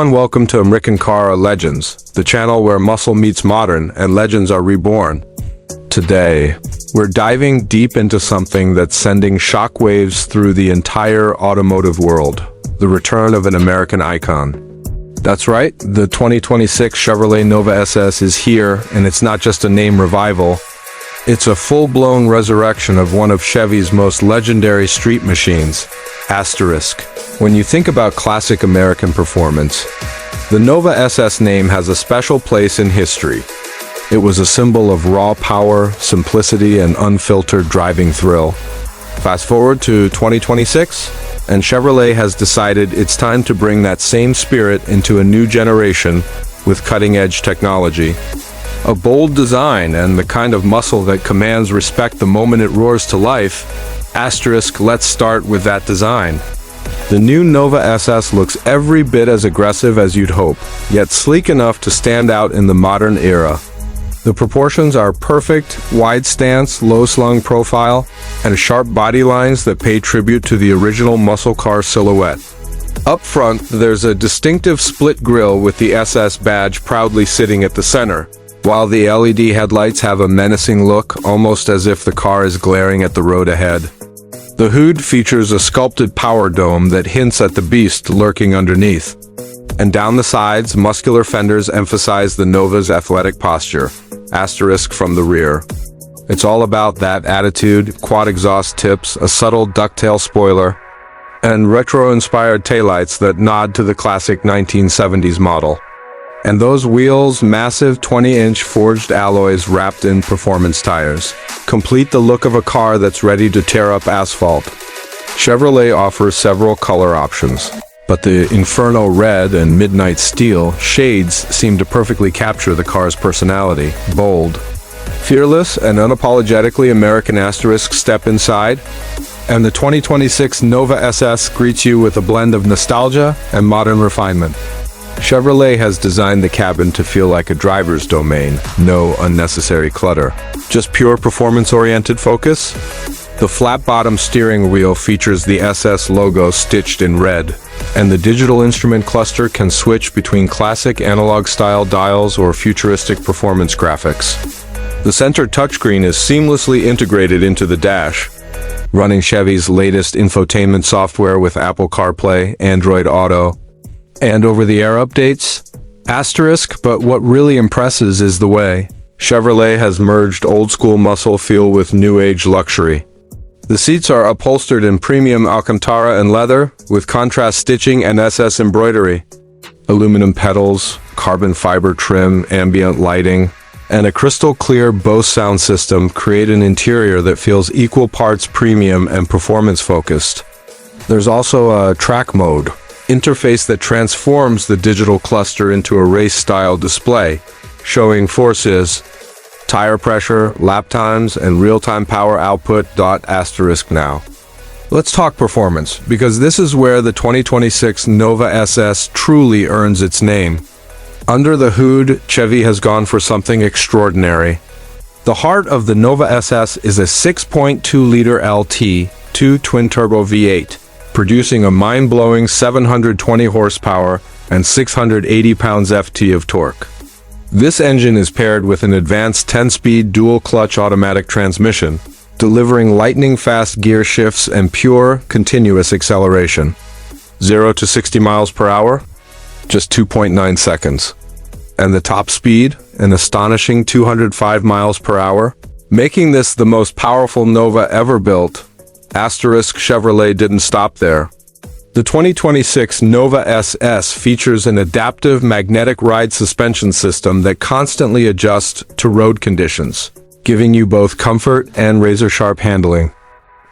everyone, welcome to American Car Legends, the channel where muscle meets modern and legends are reborn. Today, we're diving deep into something that's sending shockwaves through the entire automotive world, the return of an American icon. That's right, the 2026 Chevrolet Nova SS is here, and it's not just a name revival. It's a full-blown resurrection of one of Chevy's most legendary street machines, Asterisk. When you think about classic American performance, the Nova SS name has a special place in history. It was a symbol of raw power, simplicity, and unfiltered driving thrill. Fast forward to 2026, and Chevrolet has decided it's time to bring that same spirit into a new generation with cutting-edge technology. A bold design and the kind of muscle that commands respect the moment it roars to life. Asterisk, let's start with that design. The new Nova SS looks every bit as aggressive as you'd hope, yet sleek enough to stand out in the modern era. The proportions are perfect, wide stance, low-slung profile, and sharp body lines that pay tribute to the original muscle car silhouette. Up front, there's a distinctive split grille with the SS badge proudly sitting at the center, while the LED headlights have a menacing look, almost as if the car is glaring at the road ahead. The hood features a sculpted power dome that hints at the beast lurking underneath. And down the sides, muscular fenders emphasize the Nova's athletic posture. Asterisk from the rear. It's all about that attitude, quad exhaust tips, a subtle ducktail spoiler, and retro-inspired taillights that nod to the classic 1970s model. And those wheels, massive 20-inch forged alloys wrapped in performance tires, complete the look of a car that's ready to tear up asphalt. Chevrolet offers several color options, but the Inferno Red and Midnight Steel shades seem to perfectly capture the car's personality. Bold, fearless, and unapologetically American. Asterisk, step inside, and the 2026 Nova SS greets you with a blend of nostalgia and modern refinement. Chevrolet has designed the cabin to feel like a driver's domain. No unnecessary clutter, just pure performance-oriented focus. The flat-bottom steering wheel features the SS logo stitched in red, and the digital instrument cluster can switch between classic analog-style dials or futuristic performance graphics. The center touchscreen is seamlessly integrated into the dash, running Chevy's latest infotainment software with Apple CarPlay, Android Auto, and over-the-air updates. Asterisk, but what really impresses is the way Chevrolet has merged old-school muscle feel with new-age luxury. The seats are upholstered in premium Alcantara and leather, with contrast stitching and SS embroidery. Aluminum pedals, carbon fiber trim, ambient lighting, and a crystal-clear Bose sound system create an interior that feels equal parts premium and performance-focused. There's also a track mode interface that transforms the digital cluster into a race-style display, showing forces, tire pressure, lap times, and real-time power output. Asterisk now. Let's talk performance, because this is where the 2026 Nova SS truly earns its name. Under the hood, Chevy has gone for something extraordinary. The heart of the Nova SS is a 6.2-liter LT, 2 twin-turbo V8, producing a mind-blowing 720 horsepower and 680 pounds-ft of torque. This engine is paired with an advanced 10-speed dual-clutch automatic transmission, delivering lightning-fast gear shifts and pure, continuous acceleration. 0 to 60 miles per hour? Just 2.9 seconds. And the top speed? An astonishing 205 miles per hour? Making this the most powerful Nova ever built. Asterisk, Chevrolet didn't stop there. The 2026 Nova SS features an adaptive magnetic ride suspension system that constantly adjusts to road conditions, giving you both comfort and razor-sharp handling.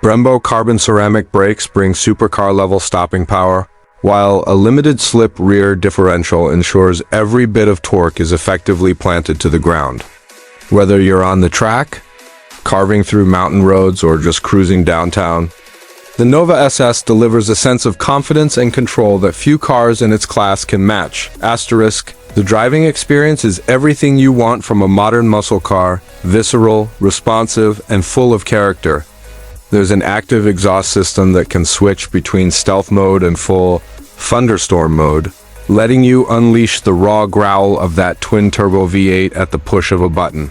Brembo carbon ceramic brakes bring supercar-level stopping power, while a limited-slip rear differential ensures every bit of torque is effectively planted to the ground. Whether you're on the track, carving through mountain roads, or just cruising downtown, the Nova SS delivers a sense of confidence and control that few cars in its class can match. Asterisk, the driving experience is everything you want from a modern muscle car, visceral, responsive, and full of character. There's an active exhaust system that can switch between stealth mode and full thunderstorm mode, letting you unleash the raw growl of that twin-turbo V8 at the push of a button.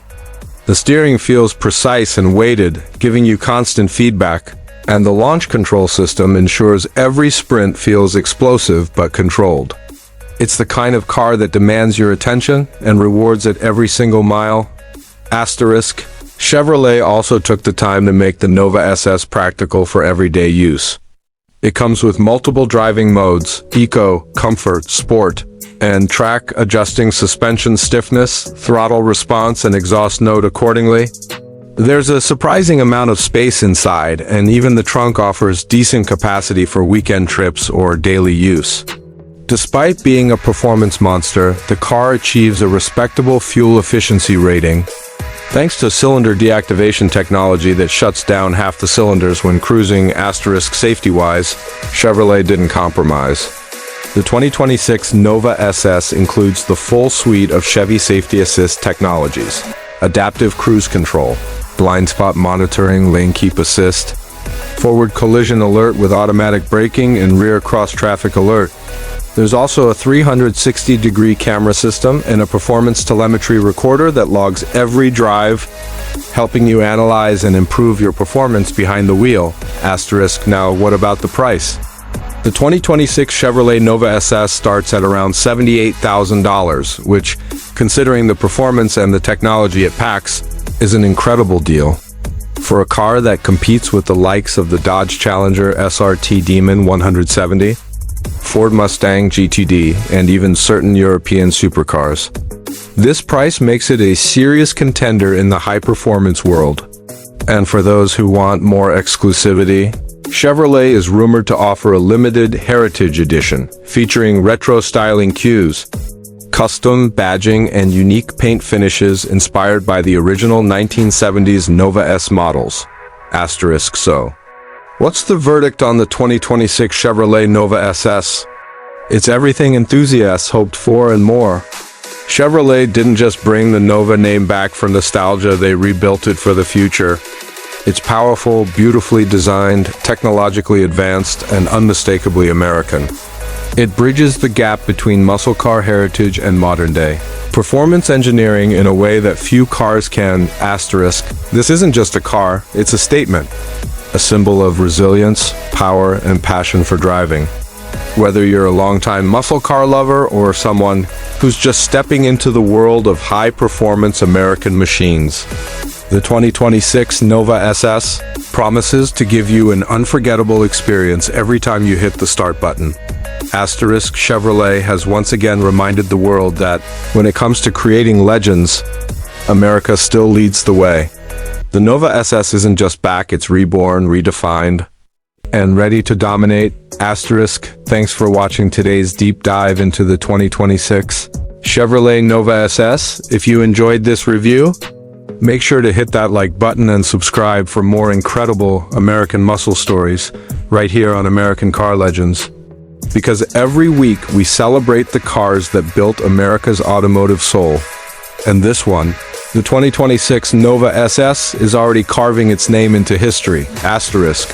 The steering feels precise and weighted, giving you constant feedback, and the launch control system ensures every sprint feels explosive but controlled. It's the kind of car that demands your attention and rewards it every single mile. Asterisk. Chevrolet also took the time to make the Nova SS practical for everyday use. It comes with multiple driving modes: Eco, Comfort, Sport, and track adjusting suspension stiffness, throttle response, and exhaust note accordingly. There's a surprising amount of space inside, and even the trunk offers decent capacity for weekend trips or daily use. Despite being a performance monster, the car achieves a respectable fuel efficiency rating, thanks to cylinder deactivation technology that shuts down half the cylinders when cruising. Asterisk. Safety-wise, Chevrolet didn't compromise. The 2026 Nova SS includes the full suite of Chevy Safety Assist technologies: adaptive cruise control, blind spot monitoring, lane keep assist, forward collision alert with automatic braking, and rear cross-traffic alert. There's also a 360-degree camera system and a performance telemetry recorder that logs every drive, helping you analyze and improve your performance behind the wheel. Asterisk. Now, what about the price? The 2026 Chevrolet Nova SS starts at around $78,000, which, considering the performance and the technology it packs, is an incredible deal. For a car that competes with the likes of the Dodge Challenger SRT Demon 170, Ford Mustang GTD, and even certain European supercars, this price makes it a serious contender in the high-performance world. And for those who want more exclusivity, Chevrolet is rumored to offer a limited Heritage Edition, featuring retro-styling cues, custom badging, and unique paint finishes inspired by the original 1970s Nova S models. Asterisk. So, what's the verdict on the 2026 Chevrolet Nova SS? It's everything enthusiasts hoped for and more. Chevrolet didn't just bring the Nova name back for nostalgia, they rebuilt it for the future. It's powerful, beautifully designed, technologically advanced, and unmistakably American. It bridges the gap between muscle car heritage and modern day performance engineering in a way that few cars can. Asterisk. This isn't just a car, it's a statement. A symbol of resilience, power, and passion for driving. Whether you're a longtime muscle car lover or someone who's just stepping into the world of high-performance American machines, the 2026 Nova SS promises to give you an unforgettable experience every time you hit the start button. Asterisk. Chevrolet has once again reminded the world that, when it comes to creating legends, America still leads the way. The Nova SS isn't just back, it's reborn, redefined, and ready to dominate. Asterisk. Thanks for watching today's deep dive into the 2026 Chevrolet Nova SS. If you enjoyed this review, make sure to hit that like button and subscribe for more incredible American muscle stories right here on American Car Legends. Because every week we celebrate the cars that built America's automotive soul. And this one, the 2026 Nova SS, is already carving its name into history. Asterisk.